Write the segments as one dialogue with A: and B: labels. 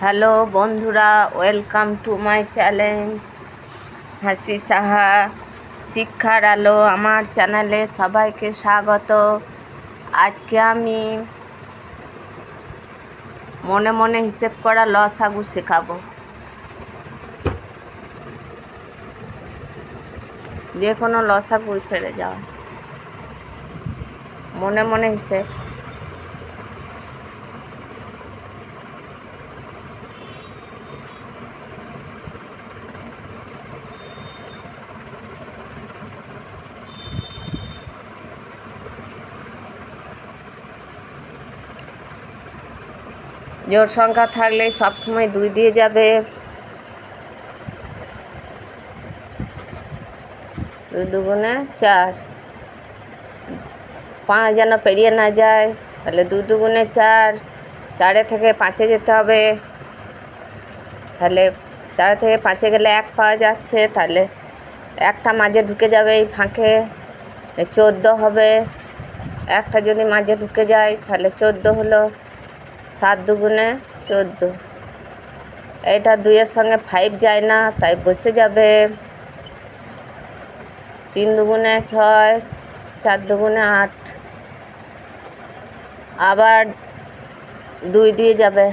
A: Hello বন্ধুরা, welcome to my challenge হাসি সাহা শিক্ষার আলো। আমার চ্যানেলে সবাইকে স্বাগত। আজকে আমি মনে মনে হিসেব করা লসাগু শেখাবো। যে কোনো লসাগুই ফেলে যাওয়া, মনে মনে হিসেব। জোড় সংখ্যা থাকলে সবসময় 2 দিয়ে যাবে। 2 দুগুণে 4, 5 যেন পেরিয়ে না যায়, তাহলে 2 দুগুণে 4। 4 থেকে 5-এ যেতে হবে, তাহলে 4 থেকে 5-এ গেলে 1 পাওয়া যাচ্ছে, তাহলে একটা মাঝে ঢুকে যাবে এই ফাঁকে, 14 হবে। একটা যদি মাঝে ঢুকে যায় তাহলে 14 হলো। 7 দুগুণে 14। এটা 2-এর সঙ্গে 5 যায় না, তাই বসে যাবে। 3 দুগুণে 6, 4 দুগুণে 8, আবার 2 দিয়ে যাবে।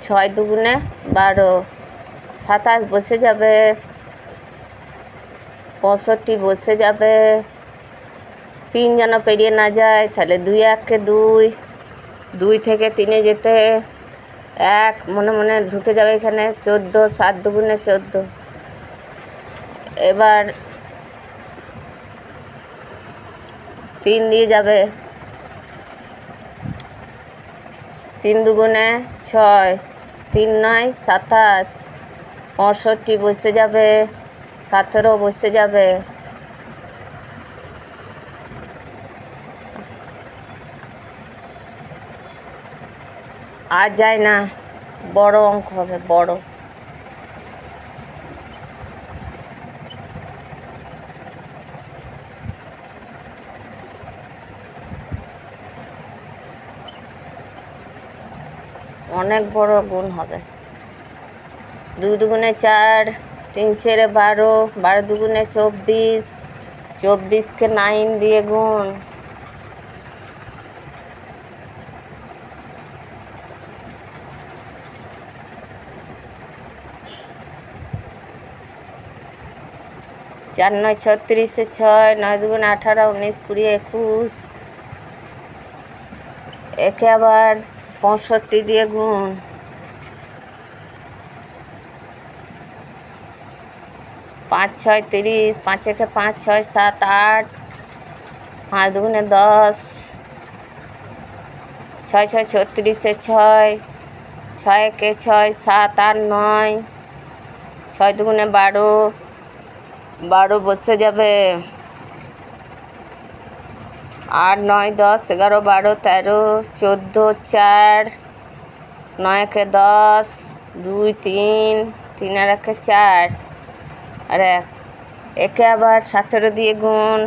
A: 6 দুগুণে 12, 27 বসে যাবে। 65 বসে যাবে। 3 যেন পেরিয়ে না যায়, তাহলে 2 1-কে 2, 2 থেকে 3-এ যেতে 1 মনে মনে ঢুকে যাবে এখানে। 14, 7 দুগুণে 14। এবার 3 দিয়ে যাবে। 3 দুগুণে 6, 3 9 27, 65 বসে যাবে। 17 বসে যাবে। আর যায় না, বড় অঙ্ক হবে, বড়। অনেক বড় গুণ হবে। 2 দুগুণে 4, 3 ছেড়ে 12, 12 দুগুণে 24, 24-কে 9 দিয়ে গুণ। 4 9 36, 6 9 দুগুণে 18, 19 20 21। একে আবার 65 দিয়ে গুণ। 5 6 30, 5 একে 5, 6 7 8, 5 দুগুণে 10, 6 6 36, 6 6 একে 6 7 8 9, 6 দুগুণে 12, 12 বসে যাবে। 8 9 10 11 12 13 14 4, 9 একে 10, 2 3, 3 আর 1-এ 4, আর 1 একে আবার 17 দিয়ে গুণ।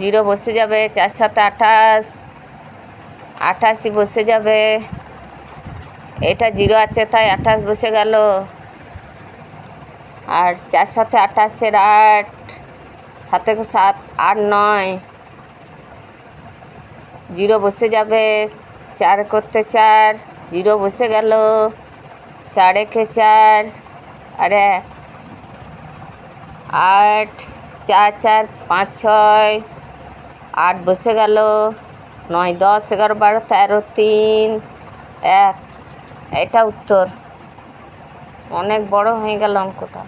A: 0 বসে যাবে। 4 7 28, 88 বসে যাবে। এটা 0 আছে তাই 28 বসে গেল। আর 4 7 28-এর 8, 7 একে 7 8 9, 0 বসে যাবে। 4 করতে 4, 0 বসে গেল। 4 একে 4, আর 1 8, 4 4 5 6, 8 বসে গেল। 9 10 11 12 13 3 1। এটা উত্তর। অনেক বড় হয়ে গেল অঙ্কটা।